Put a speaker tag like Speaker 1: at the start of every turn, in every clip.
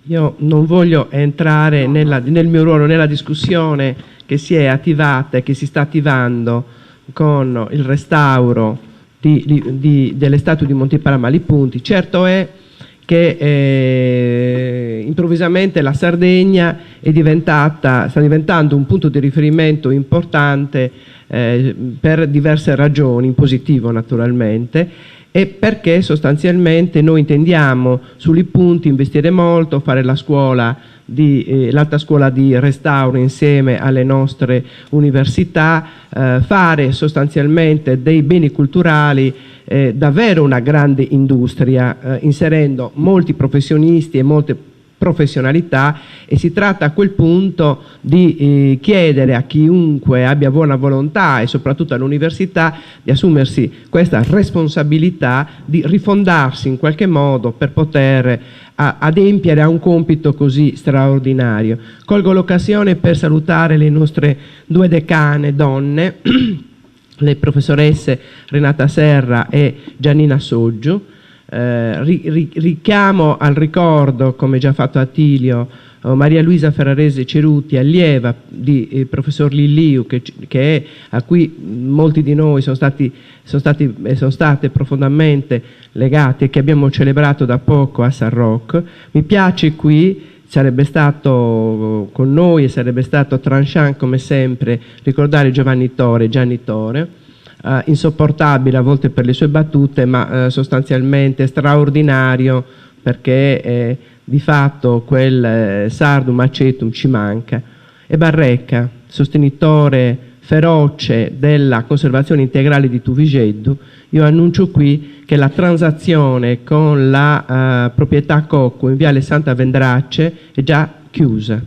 Speaker 1: Io non voglio entrare nel mio ruolo, nella discussione che si è attivata e che si sta attivando con il restauro delle statue di Monte Parama a Lipunti. Certo è che improvvisamente la Sardegna sta diventando un punto di riferimento importante per diverse ragioni, in positivo naturalmente, e perché sostanzialmente noi intendiamo sui punti investire molto, fare l'alta scuola di restauro insieme alle nostre università, fare sostanzialmente dei beni culturali davvero una grande industria, inserendo molti professionisti e molte professionalità, e si tratta a quel punto di chiedere a chiunque abbia buona volontà e soprattutto all'università di assumersi questa responsabilità di rifondarsi in qualche modo per poter adempiere a un compito così straordinario. Colgo l'occasione per salutare le nostre due decane donne, le professoresse Renata Serra e Giannina Soggio. Richiamo al ricordo, come già fatto Attilio, Maria Luisa Ferrarese Ceruti, allieva di professor Lilliu, a cui molti di noi sono state profondamente legati e che abbiamo celebrato da poco a San Roch. Mi piace qui, sarebbe stato con noi e sarebbe stato tranchant come sempre ricordare Gianni Tore, insopportabile a volte per le sue battute, ma sostanzialmente straordinario perché di fatto quel sardum acetum ci manca. E Barrecca, sostenitore feroce della conservazione integrale di Tuvigeddu, io annuncio qui che la transazione con la proprietà Cocco in Viale Santa Vendrace è già chiusa.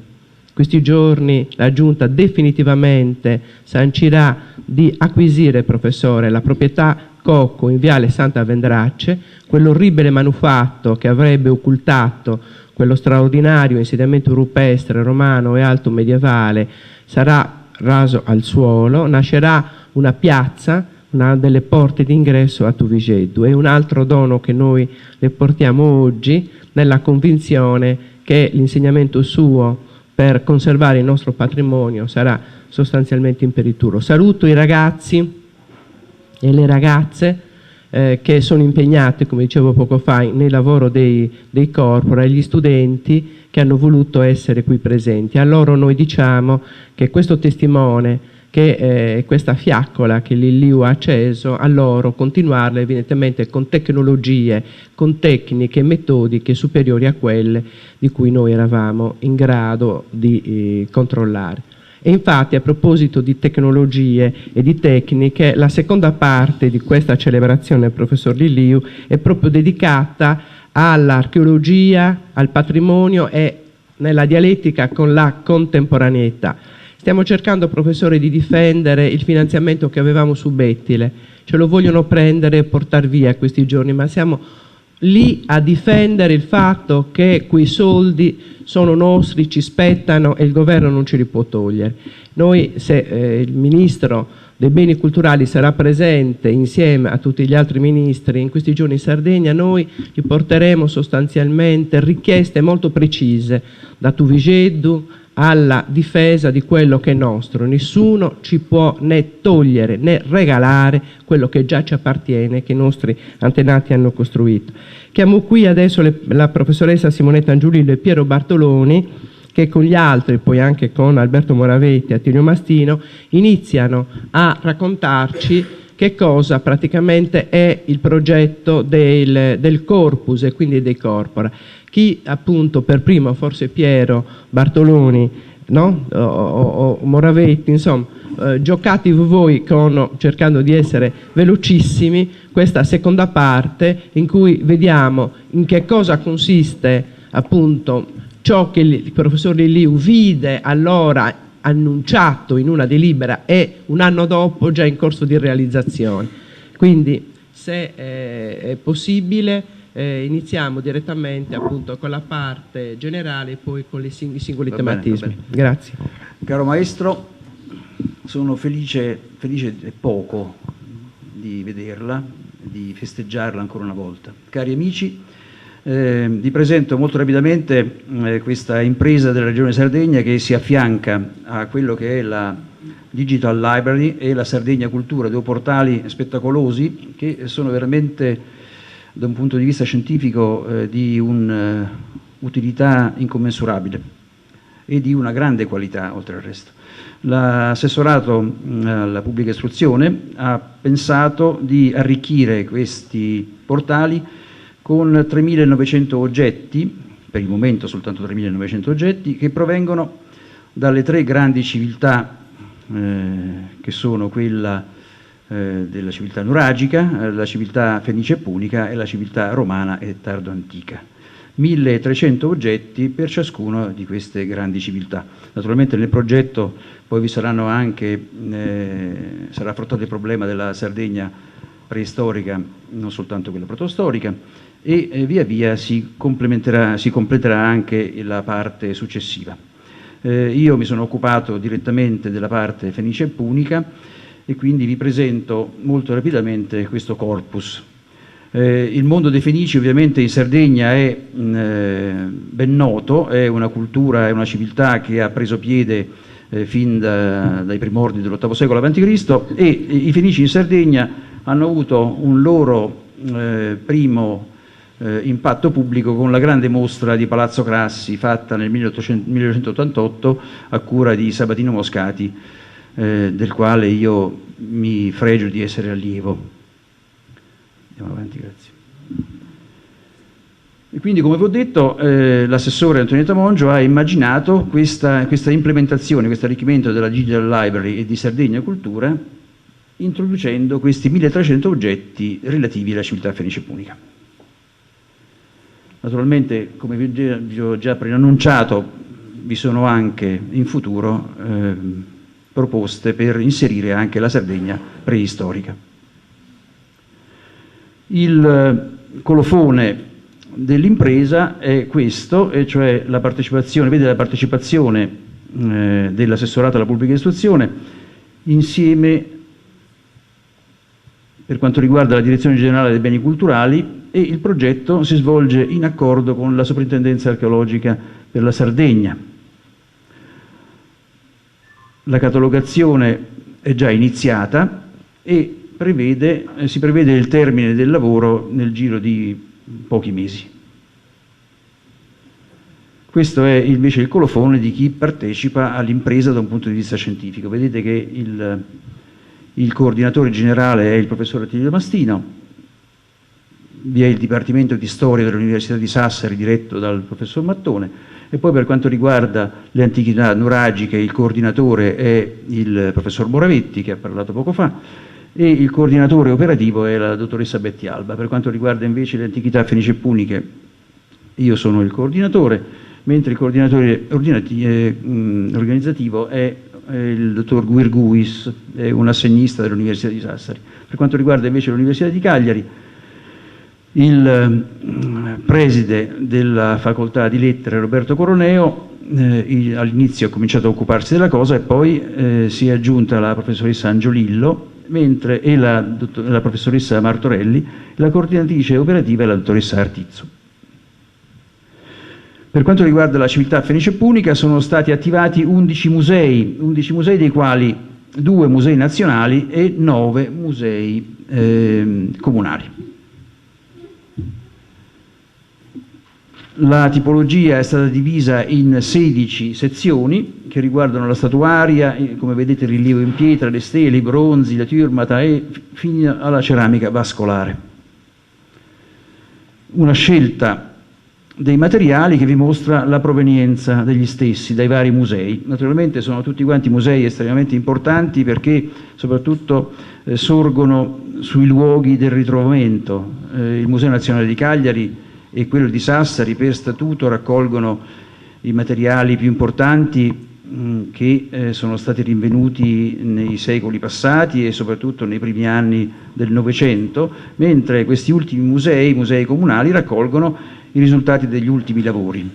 Speaker 1: Questi giorni la Giunta definitivamente sancirà di acquisire, professore, la proprietà Cocco in Viale Santa Vendrace, quell'orribile manufatto che avrebbe occultato quello straordinario insediamento rupestre romano e alto medievale, sarà raso al suolo, nascerà una piazza, una delle porte d'ingresso a Tuvigeddu. È un altro dono che noi le portiamo oggi, nella convinzione che l'insegnamento suo per conservare il nostro patrimonio sarà sostanzialmente imperituro. Saluto i ragazzi e le ragazze che sono impegnati, come dicevo poco fa, nel lavoro dei corpora, e gli studenti che hanno voluto essere qui presenti. A loro noi diciamo che questo testimone, che questa fiaccola che Lilliu ha acceso, a loro continuarla evidentemente con tecnologie, con tecniche e metodiche superiori a quelle di cui noi eravamo in grado di controllare. E infatti, a proposito di tecnologie e di tecniche, la seconda parte di questa celebrazione, professor Lilliu, è proprio dedicata all'archeologia, al patrimonio e nella dialettica con la contemporaneità. Stiamo cercando, professore, di difendere il finanziamento che avevamo su Bettile. Ce lo vogliono prendere e portare via questi giorni, ma siamo lì a difendere il fatto che quei soldi sono nostri, ci spettano e il governo non ce li può togliere. Noi, se il ministro dei beni culturali sarà presente insieme a tutti gli altri ministri in questi giorni in Sardegna, noi gli porteremo sostanzialmente richieste molto precise da Tuvigeddu alla difesa di quello che è nostro. Nessuno ci può né togliere né regalare quello che già ci appartiene, che i nostri antenati hanno costruito. Chiamo qui adesso la professoressa Simonetta Angiulillo e Piero Bartoloni, che con gli altri, poi anche con Alberto Moravetti e Attilio Mastino, iniziano a raccontarci che cosa praticamente è il progetto del corpus e quindi dei corpora. Chi appunto per primo, forse Piero Bartoloni, no? o Moravetti, insomma, giocate voi cercando di essere velocissimi, questa seconda parte in cui vediamo in che cosa consiste appunto ciò che il professor Lilliu vide allora annunciato in una delibera e un anno dopo già in corso di realizzazione. Quindi, se è possibile, iniziamo direttamente appunto con la parte generale e poi con i singoli tematismi. Grazie.
Speaker 2: Caro maestro, sono felice e poco di vederla, di festeggiarla ancora una volta. Cari amici, Vi presento molto rapidamente questa impresa della Regione Sardegna che si affianca a quello che è la Digital Library e la Sardegna Cultura, due portali spettacolosi che sono veramente, da un punto di vista scientifico, di un'utilità incommensurabile e di una grande qualità, oltre al resto. L'assessorato alla pubblica istruzione ha pensato di arricchire questi portali con 3.900 oggetti, per il momento soltanto 3.900 oggetti, che provengono dalle tre grandi civiltà, che sono quella della civiltà nuragica, la civiltà fenice e punica e la civiltà romana e tardo-antica. 1.300 oggetti per ciascuna di queste grandi civiltà. Naturalmente nel progetto poi vi saranno anche, sarà affrontato il problema della Sardegna preistorica, non soltanto quella protostorica, e via via si completerà anche la parte successiva. Io mi sono occupato direttamente della parte fenice e punica e quindi vi presento molto rapidamente questo corpus. Il mondo dei Fenici ovviamente in Sardegna è ben noto, è una cultura, è una civiltà che ha preso piede fin dai primordi dell'VIII secolo a.C. e i Fenici in Sardegna hanno avuto un loro primo impatto pubblico con la grande mostra di Palazzo Crassi fatta nel 1988 a cura di Sabatino Moscati, del quale io mi fregio di essere allievo. Andiamo avanti, grazie. E quindi, come vi ho detto, l'assessore Antonietta Mongio ha immaginato questa implementazione, questo arricchimento della Digital Library e di Sardegna Cultura, introducendo questi 1.300 oggetti relativi alla civiltà fenice e punica. Naturalmente, come vi ho già preannunciato, vi sono anche in futuro proposte per inserire anche la Sardegna preistorica. Il colofone dell'impresa è questo, e cioè la partecipazione, vede la partecipazione dell'assessorato alla pubblica istruzione insieme, per quanto riguarda la Direzione Generale dei Beni Culturali, e il progetto si svolge in accordo con la Soprintendenza Archeologica per la Sardegna. La catalogazione è già iniziata e si prevede il termine del lavoro nel giro di pochi mesi. Questo è invece il colofone di chi partecipa all'impresa da un punto di vista scientifico. Vedete che il coordinatore generale è il professor Attilio Mastino, vi è il Dipartimento di Storia dell'Università di Sassari diretto dal professor Mattone, e poi per quanto riguarda le antichità nuragiche il coordinatore è il professor Moravetti, che ha parlato poco fa, e il coordinatore operativo è la dottoressa Betty Alba. Per quanto riguarda invece le antichità fenice e puniche io sono il coordinatore, mentre il coordinatore organizzativo è il dottor Guirguis, è un assegnista dell'Università di Sassari. Per quanto riguarda invece l'Università di Cagliari, il preside della facoltà di lettere Roberto Coroneo all'inizio ha cominciato a occuparsi della cosa e poi si è aggiunta la professoressa Angiolillo e la professoressa Martorelli, la coordinatrice operativa è la dottoressa Artizzo. Per quanto riguarda la civiltà fenice e punica sono stati attivati 11 musei dei quali 2 musei nazionali e 9 musei comunali. La tipologia è stata divisa in 16 sezioni che riguardano la statuaria, come vedete il rilievo in pietra, le stele, i bronzi, la turmata e fino alla ceramica vascolare. Una scelta dei materiali che vi mostra la provenienza degli stessi dai vari musei. Naturalmente sono tutti quanti musei estremamente importanti perché soprattutto sorgono sui luoghi del ritrovamento. Il Museo Nazionale di Cagliari e quello di Sassari per statuto raccolgono i materiali più importanti che sono stati rinvenuti nei secoli passati e soprattutto nei primi anni del Novecento, mentre questi ultimi musei, i musei comunali, raccolgono i risultati degli ultimi lavori.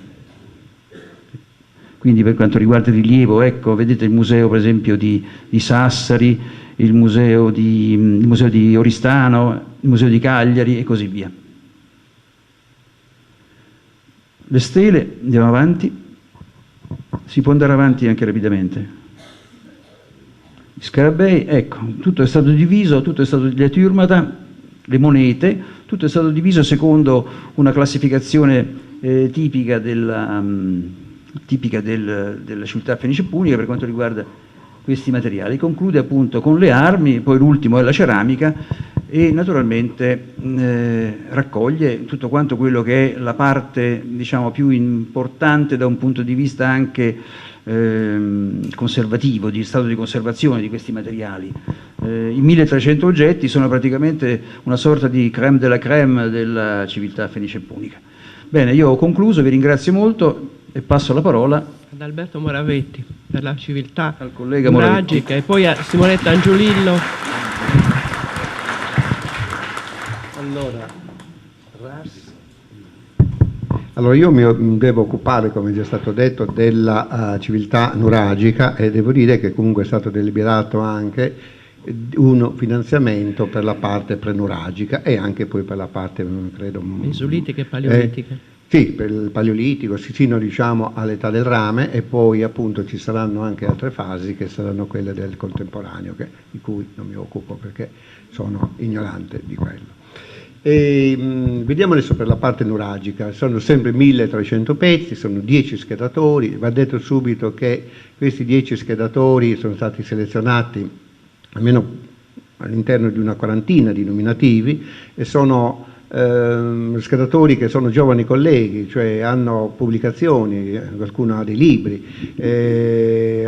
Speaker 2: Quindi per quanto riguarda il rilievo, ecco, vedete il museo per esempio di Sassari, il museo di Oristano, il museo di Cagliari e così via. Le stele, andiamo avanti, si può andare avanti anche rapidamente. Gli scarabei, ecco, tutto è stato diviso, tutto è stato le turmata, le monete, tutto è stato diviso secondo una classificazione tipica della civiltà fenice punica per quanto riguarda questi materiali. Conclude appunto con le armi, poi l'ultimo è la ceramica e naturalmente raccoglie tutto quanto quello che è la parte, diciamo, più importante da un punto di vista anche conservativo, di stato di conservazione di questi materiali. I 1300 oggetti sono praticamente una sorta di crème de la crème della civiltà fenice punica. Bene, io ho concluso, vi ringrazio molto e passo la parola
Speaker 1: ad Alberto Moravetti per la civiltà
Speaker 2: al collega Moravetti
Speaker 1: nuragica e poi a Simonetta Angiolillo.
Speaker 3: Allora io mi devo occupare, come già è stato detto, della civiltà nuragica e devo dire che comunque è stato deliberato anche un finanziamento per la parte prenuragica e anche poi per la parte, credo,
Speaker 1: mesolitiche e paleolitiche.
Speaker 3: Sì, per il paleolitico, sino diciamo all'età del rame e poi appunto ci saranno anche altre fasi che saranno quelle del contemporaneo, di cui non mi occupo perché sono ignorante di quello. Vediamo adesso per la parte nuragica, sono sempre 1300 pezzi, sono 10 schedatori, va detto subito che questi 10 schedatori sono stati selezionati almeno all'interno di una quarantina di nominativi e sono schedatori che sono giovani colleghi, cioè hanno pubblicazioni, qualcuno ha dei libri,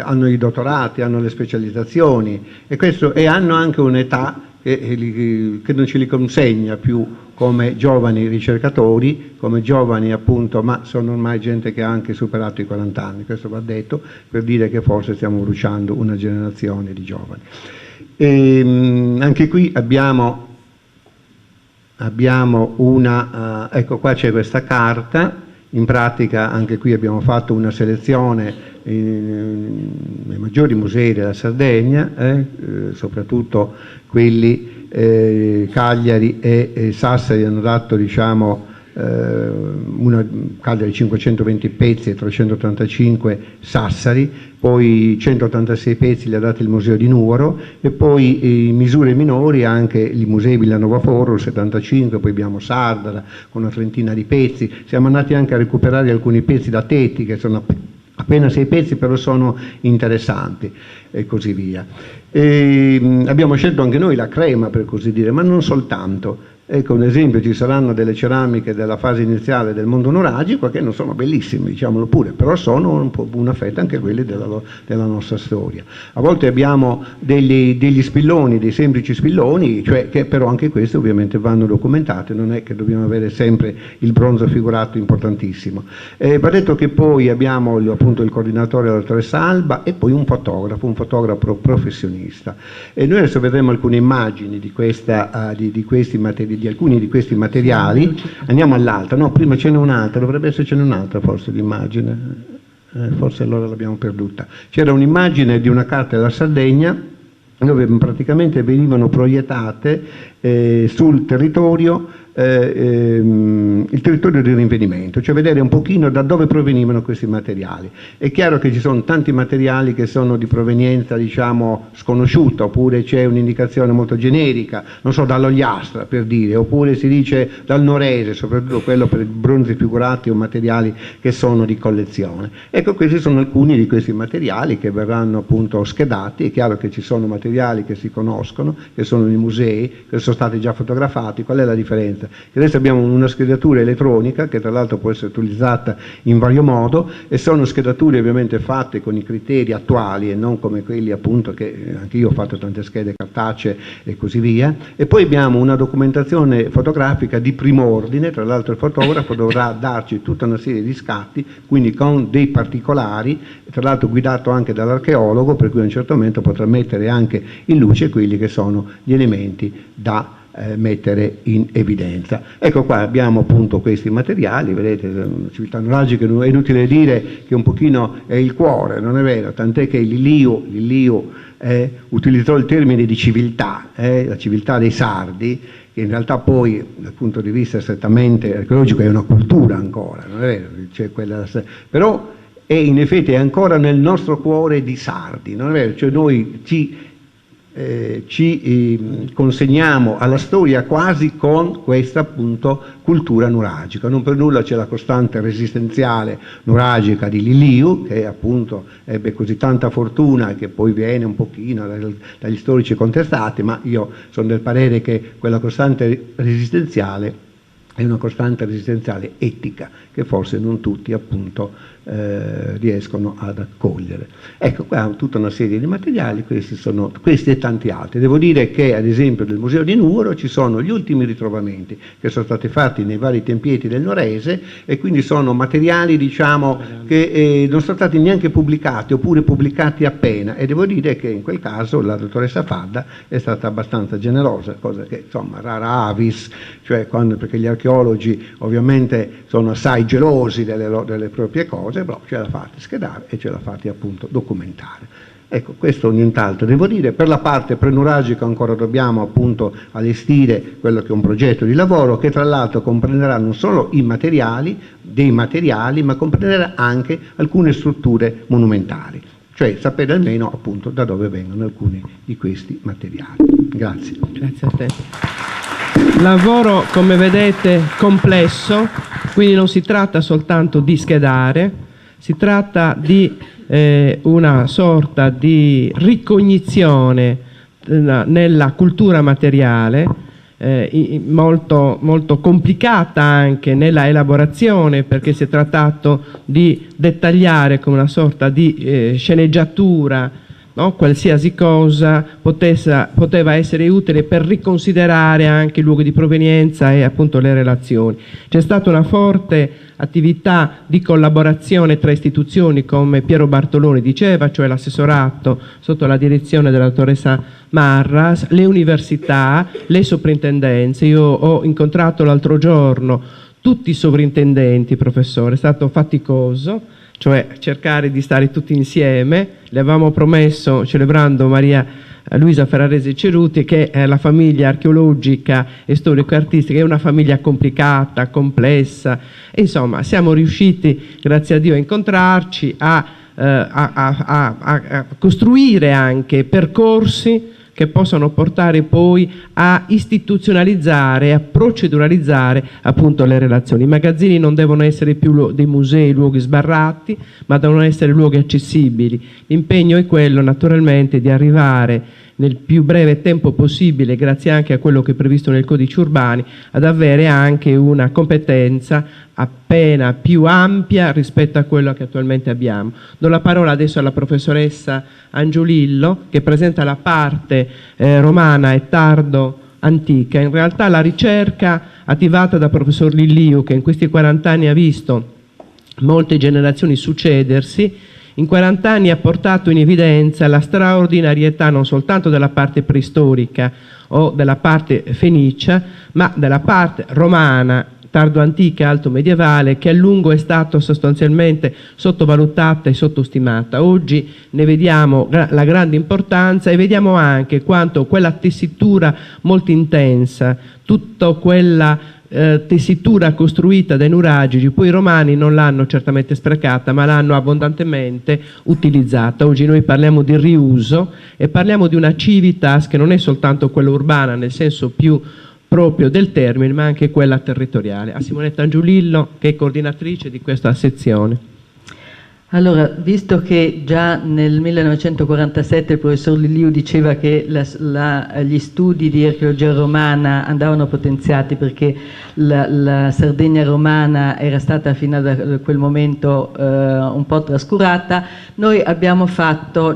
Speaker 3: hanno i dottorati, hanno le specializzazioni e hanno anche un'età che non ce li consegna più come giovani ricercatori, come giovani appunto, ma sono ormai gente che ha anche superato i 40 anni, questo va detto per dire che forse stiamo bruciando una generazione di giovani. Anche qui abbiamo una, ecco qua c'è questa carta, in pratica anche qui abbiamo fatto una selezione nei maggiori musei della Sardegna, soprattutto quelli Cagliari e Sassari hanno dato diciamo Cagliari 520 pezzi e 385 Sassari, poi 186 pezzi li ha dati il Museo di Nuoro e poi misure minori anche i musei Villanova Foro 75, poi abbiamo Sardara con una trentina di pezzi, siamo andati anche a recuperare alcuni pezzi da Tetti che sono appena 6 pezzi però sono interessanti e così via. Abbiamo scelto anche noi la crema per così dire, ma non soltanto. Ecco un esempio, ci saranno delle ceramiche della fase iniziale del mondo nuragico che non sono bellissime, diciamolo pure, però sono un po' una fetta anche quelli della nostra storia. A volte abbiamo degli spilloni, dei semplici spilloni, cioè che però anche questi ovviamente vanno documentati, non è che dobbiamo avere sempre il bronzo figurato importantissimo. Va detto che poi abbiamo appunto il coordinatore, la dottoressa Alba, e poi un fotografo professionista. E noi adesso vedremo alcune immagini di alcuni di questi materiali. Andiamo all'altra, no, prima ce n'è un'altra, dovrebbe essercene un'altra forse l'immagine, forse allora l'abbiamo perduta. C'era un'immagine di una carta della Sardegna dove praticamente venivano proiettate sul territorio il territorio di rinvenimento, cioè vedere un pochino da dove provenivano questi materiali. È chiaro che ci sono tanti materiali che sono di provenienza diciamo sconosciuta, oppure c'è un'indicazione molto generica, non so, dall'Ogliastra per dire, oppure si dice dal Norese, soprattutto quello per bronzi figurati o materiali che sono di collezione. Ecco, questi sono alcuni di questi materiali che verranno appunto schedati. È chiaro che ci sono materiali che si conoscono, che sono nei musei, che sono stati già fotografati. Qual è la differenza? Che adesso abbiamo una schedatura elettronica che tra l'altro può essere utilizzata in vario modo e sono schedature ovviamente fatte con i criteri attuali e non come quelli appunto che anche io ho fatto tante schede cartacee e così via. E poi abbiamo una documentazione fotografica di primo ordine, tra l'altro il fotografo dovrà darci tutta una serie di scatti, quindi con dei particolari, tra l'altro guidato anche dall'archeologo, per cui a un certo momento potrà mettere anche in luce quelli che sono gli elementi da mettere in evidenza. Ecco qua abbiamo appunto questi materiali, vedete, la civiltà nuragica è inutile dire che un pochino è il cuore, non è vero? Tant'è che Lillio utilizzò il termine di civiltà, la civiltà dei sardi, che in realtà poi dal punto di vista strettamente archeologico è una cultura ancora, non è vero? C'è quella, però è in effetti ancora nel nostro cuore di sardi, non è vero? Cioè noi ci consegniamo alla storia quasi con questa appunto cultura nuragica. Non per nulla c'è la costante resistenziale nuragica di Liliu, che appunto ebbe così tanta fortuna che poi viene un pochino dagli storici contestati, ma io sono del parere che quella costante resistenziale è una costante resistenziale etica che forse non tutti appunto riescono ad accogliere. Ecco, qua tutta una serie di materiali, questi e tanti altri. Devo dire che ad esempio nel Museo di Nuoro ci sono gli ultimi ritrovamenti che sono stati fatti nei vari tempieti del Nuorese, e quindi sono materiali diciamo che non sono stati neanche pubblicati oppure pubblicati appena, e devo dire che in quel caso la dottoressa Fadda è stata abbastanza generosa, cosa che insomma rara avis, cioè perché gli archeologi ovviamente sono assai gelosi delle proprie cose, però ce l'ha fatti schedare e ce l'ha fatti appunto documentare. Ecco, questo nient'altro. Devo dire, per la parte prenuragica ancora dobbiamo appunto allestire quello che è un progetto di lavoro che tra l'altro comprenderà non solo dei materiali, ma comprenderà anche alcune strutture monumentali, cioè sapere almeno appunto da dove vengono alcuni di questi materiali. Grazie.
Speaker 1: Grazie a te. Lavoro, come vedete, complesso, quindi non si tratta soltanto di schedare, si tratta di una sorta di ricognizione nella cultura materiale, molto, molto complicata anche nella elaborazione, perché si è trattato di dettagliare come una sorta di sceneggiatura, no? Qualsiasi cosa poteva essere utile per riconsiderare anche i luoghi di provenienza e appunto le relazioni. C'è stata una forte attività di collaborazione tra istituzioni, come Piero Bartoloni diceva, cioè l'assessorato sotto la direzione della dottoressa Marras, le università, le soprintendenze. Io ho incontrato l'altro giorno tutti i sovrintendenti, professore, è stato faticoso, cioè cercare di stare tutti insieme. Le avevamo promesso, celebrando Maria Luisa Ferraresi Ceruti, che la famiglia archeologica e storico-artistica è una famiglia complicata, complessa, e insomma siamo riusciti, grazie a Dio, a incontrarci, a costruire anche percorsi che possano portare poi a istituzionalizzare, a proceduralizzare appunto le relazioni. I magazzini non devono essere più dei musei, luoghi sbarrati, ma devono essere luoghi accessibili. L'impegno è quello naturalmente di arrivare nel più breve tempo possibile, grazie anche a quello che è previsto nel codice urbani, ad avere anche una competenza appena più ampia rispetto a quello che attualmente abbiamo. Do la parola adesso alla professoressa Angiolillo, che presenta la parte romana e tardo antica. In realtà la ricerca attivata da professor Lilliu, che in questi 40 anni ha visto molte generazioni succedersi, in 40 anni ha portato in evidenza la straordinarietà non soltanto della parte preistorica o della parte fenicia, ma della parte romana, tardo antica e alto medievale, che a lungo è stata sostanzialmente sottovalutata e sottostimata. Oggi ne vediamo la grande importanza, e vediamo anche quanto quella tessitura molto intensa, tutta quella tessitura costruita dai nuragici, poi i romani non l'hanno certamente sprecata, ma l'hanno abbondantemente utilizzata. Oggi noi parliamo di riuso e parliamo di una civitas che non è soltanto quella urbana nel senso più proprio del termine, ma anche quella territoriale. A Simonetta Angiolillo, che è coordinatrice di questa sezione.
Speaker 4: Allora, visto che già nel 1947 il professor Lilliu diceva che gli studi di archeologia romana andavano potenziati perché la Sardegna romana era stata fino a quel momento un po' trascurata, noi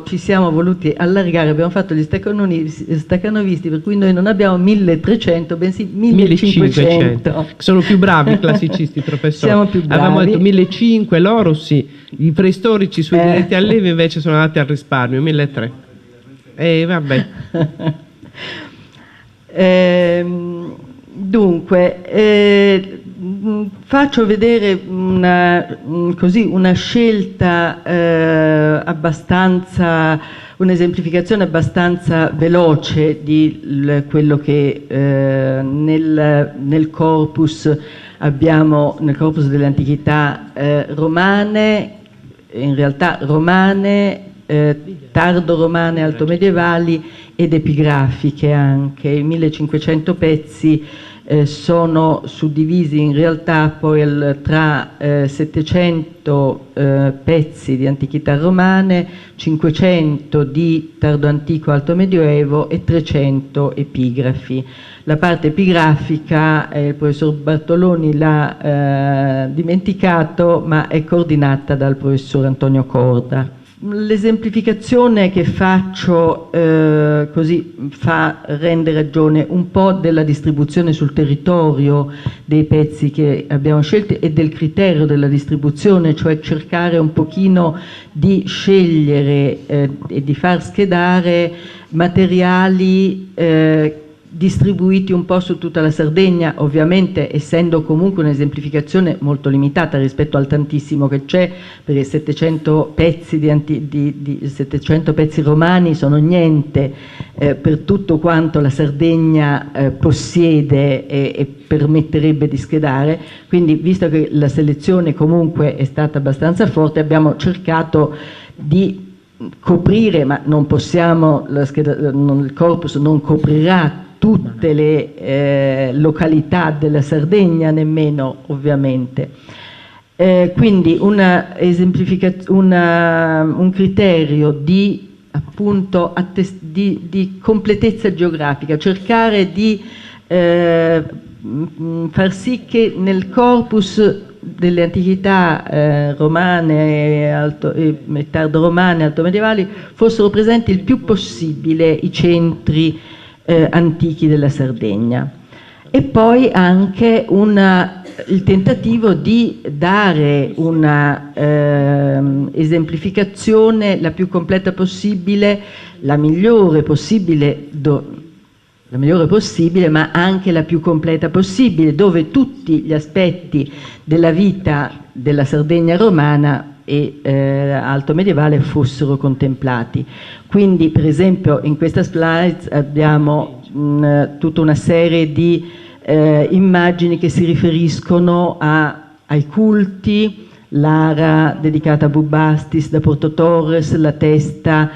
Speaker 4: ci siamo voluti allargare, abbiamo fatto gli staccanovisti, per cui noi non abbiamo 1300, bensì 1500.
Speaker 1: Sono più bravi i classicisti, professore.
Speaker 4: Siamo più bravi.
Speaker 1: Avevamo detto 1500, loro sì. I preistorici sui diritti allievi invece sono andati al risparmio, 1300. Vabbè.
Speaker 4: Dunque, faccio vedere una scelta un'esemplificazione abbastanza veloce di quello che nel corpus abbiamo, nel corpus delle antichità romane, in realtà romane, tardo-romane, altomedievali ed epigrafiche anche. I 1500 pezzi sono suddivisi in realtà poi tra 700 pezzi di antichità romane, 500 di tardo antico alto medioevo e 300 epigrafi. La parte epigrafica il professor Bartoloni l'ha dimenticato, ma è coordinata dal professor Antonio Corda. L'esemplificazione che faccio così rende ragione un po' della distribuzione sul territorio dei pezzi che abbiamo scelto e del criterio della distribuzione, cioè cercare un pochino di scegliere e di far schedare materiali distribuiti un po' su tutta la Sardegna, ovviamente essendo comunque un'esemplificazione molto limitata rispetto al tantissimo che c'è, perché 700 pezzi 700 pezzi romani sono niente per tutto quanto la Sardegna possiede e permetterebbe di schedare. Quindi, visto che la selezione comunque è stata abbastanza forte, abbiamo cercato di coprire, ma non possiamo, il corpus non coprirà tutte le località della Sardegna, nemmeno ovviamente. Quindi un criterio di, appunto, di completezza geografica, cercare di far sì che nel corpus delle antichità romane e tardo-romane, altomedievali, fossero presenti il più possibile i centri antichi della Sardegna. E poi anche il tentativo di dare una esemplificazione la più completa possibile, la migliore possibile, ma anche la più completa possibile, dove tutti gli aspetti della vita della Sardegna romana e alto medievale fossero contemplati. Quindi, per esempio, in questa slide abbiamo tutta una serie di immagini che si riferiscono ai culti, l'ara dedicata a Bubastis da Porto Torres, la testa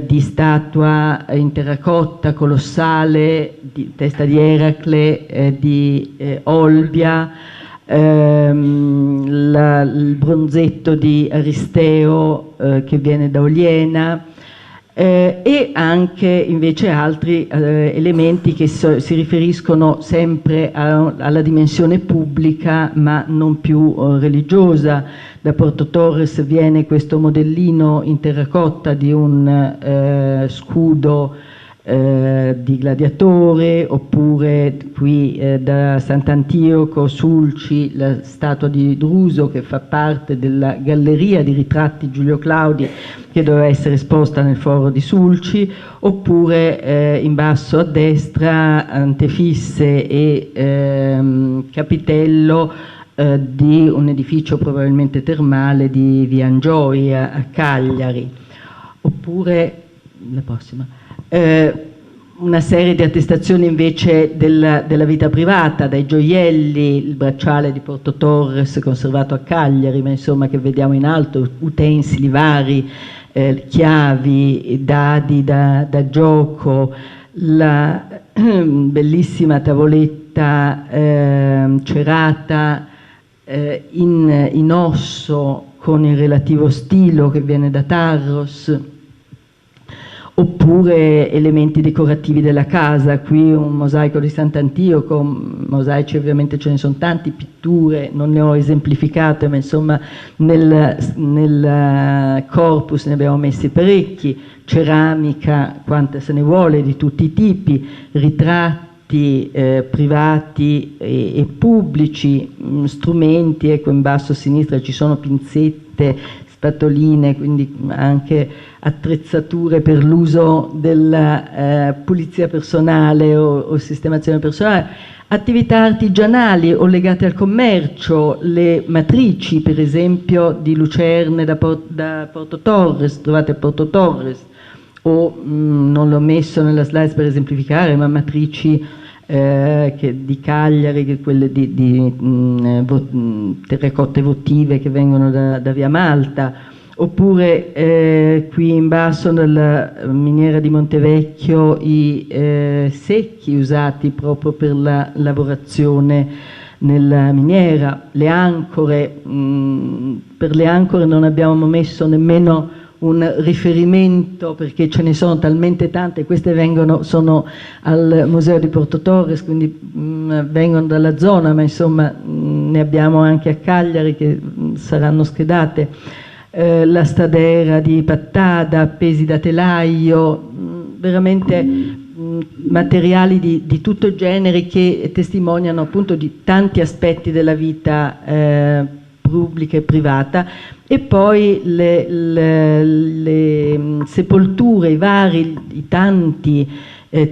Speaker 4: di statua in terracotta colossale, testa di Eracle, di Olbia, il bronzetto di Aristeo che viene da Oliena, e anche invece altri elementi che si riferiscono sempre alla dimensione pubblica ma non più religiosa. Da Porto Torres viene questo modellino in terracotta di un scudo di gladiatore, oppure qui da Sant'Antioco Sulci la statua di Druso, che fa parte della galleria di ritratti Giulio Claudi che doveva essere esposta nel foro di Sulci, oppure in basso a destra antefisse e capitello di un edificio probabilmente termale di Via Angioia a Cagliari. Oppure la prossima, una serie di attestazioni invece della vita privata, dai gioielli, il bracciale di Porto Torres conservato a Cagliari, ma insomma che vediamo in alto, utensili vari, chiavi, dadi da gioco, la bellissima tavoletta cerata in osso con il relativo stilo che viene da Tarros, oppure elementi decorativi della casa. Qui un mosaico di Sant'Antioco, mosaici ovviamente ce ne sono tanti, pitture non ne ho esemplificate, ma insomma nel corpus ne abbiamo messi parecchi, ceramica quanta se ne vuole di tutti i tipi, ritratti privati e pubblici, strumenti, ecco in basso a sinistra ci sono pinzette, spatoline, quindi anche attrezzature per l'uso della pulizia personale o sistemazione personale, attività artigianali o legate al commercio, le matrici per esempio di lucerne da Porto Torres, trovate a Porto Torres, o non l'ho messo nella slide per esemplificare, ma matrici di Cagliari, quelle di terracotte votive che vengono da Via Malta, oppure qui in basso nella miniera di Montevecchio i secchi usati proprio per la lavorazione nella miniera, le ancore. Per le ancore non abbiamo messo nemmeno un riferimento perché ce ne sono talmente tante, queste sono al Museo di Porto Torres, quindi vengono dalla zona, ma insomma ne abbiamo anche a Cagliari che saranno schedate, la stadera di Pattada, pesi da telaio, veramente materiali di tutto genere che testimoniano appunto di tanti aspetti della vita pubblica e privata. E poi le sepolture, i tanti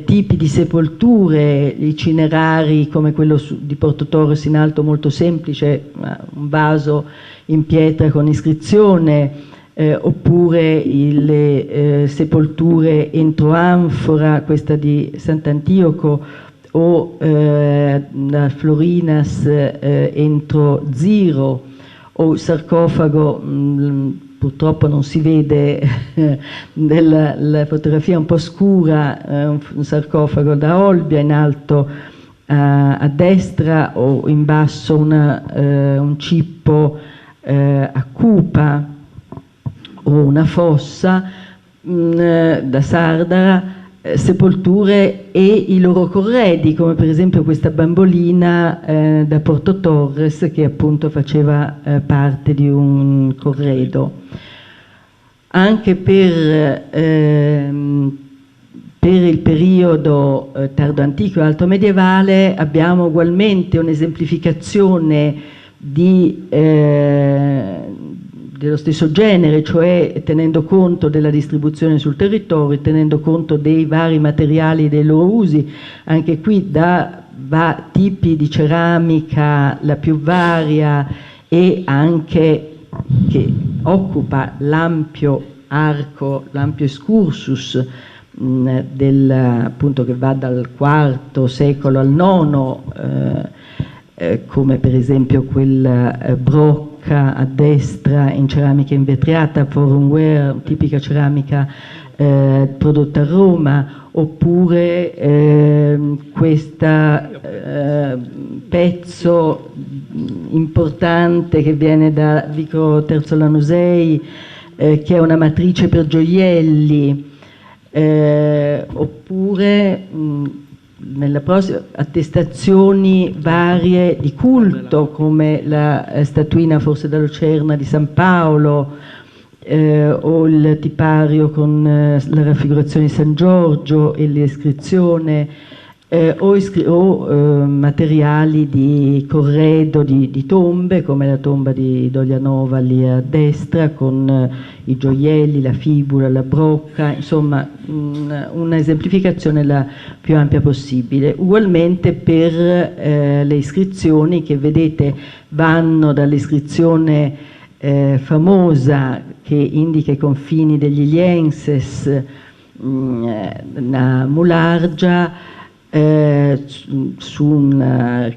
Speaker 4: tipi di sepolture, i cinerari come quello di Porto Torres in alto, molto semplice, un vaso in pietra con iscrizione, oppure le sepolture entro anfora, questa di Sant'Antioco, o la Florinas entro Ziro, o sarcofago, purtroppo non si vede la fotografia un po' scura, un sarcofago da Olbia in alto a destra, o in basso un cippo a Cupa, o una fossa da Sardara, sepolture e i loro corredi, come per esempio questa bambolina da Porto Torres che appunto faceva parte di un corredo. Anche per il periodo tardo antico e alto medievale abbiamo ugualmente un'esemplificazione dello stesso genere, cioè tenendo conto della distribuzione sul territorio, tenendo conto dei vari materiali e dei loro usi, anche qui da tipi di ceramica la più varia, e anche che occupa l'ampio arco, l'ampio excursus appunto che va dal IV secolo al IX, come per esempio quel Broc a destra in ceramica invetriata, forumware, tipica ceramica prodotta a Roma, oppure questo pezzo importante che viene da Vico Terzo Lanusei, che è una matrice per gioielli, oppure nella prossima attestazioni varie di culto, come la statuina forse da Lucerna di San Paolo, o il tipario con la raffigurazione di San Giorgio e l'iscrizione, o materiali di corredo di tombe, come la tomba di Doglianova lì a destra, con i gioielli, la fibula, la brocca, insomma una esemplificazione la più ampia possibile. Ugualmente per le iscrizioni, che vedete vanno dall'iscrizione famosa che indica i confini degli Ilienses a Mulargia, su un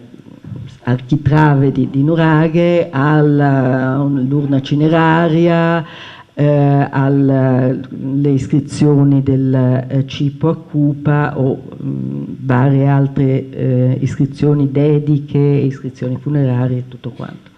Speaker 4: architrave di nuraghe, all'urna cineraria, alle iscrizioni del Cipo a Cupa, o varie altre iscrizioni, dediche, iscrizioni funerarie e tutto quanto.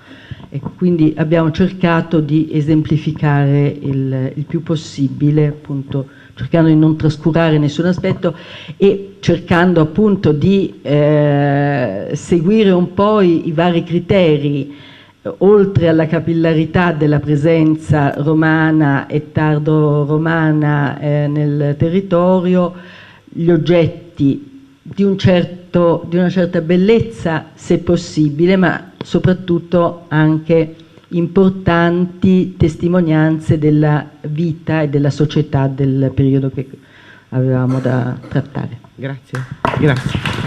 Speaker 4: E quindi abbiamo cercato di esemplificare il più possibile, appunto, cercando di non trascurare nessun aspetto e cercando appunto di seguire un po' i vari criteri, oltre alla capillarità della presenza romana e tardo-romana nel territorio, gli oggetti di una certa bellezza, se possibile, ma soprattutto anche importanti testimonianze della vita e della società del periodo che avevamo da trattare.
Speaker 1: Grazie. Grazie.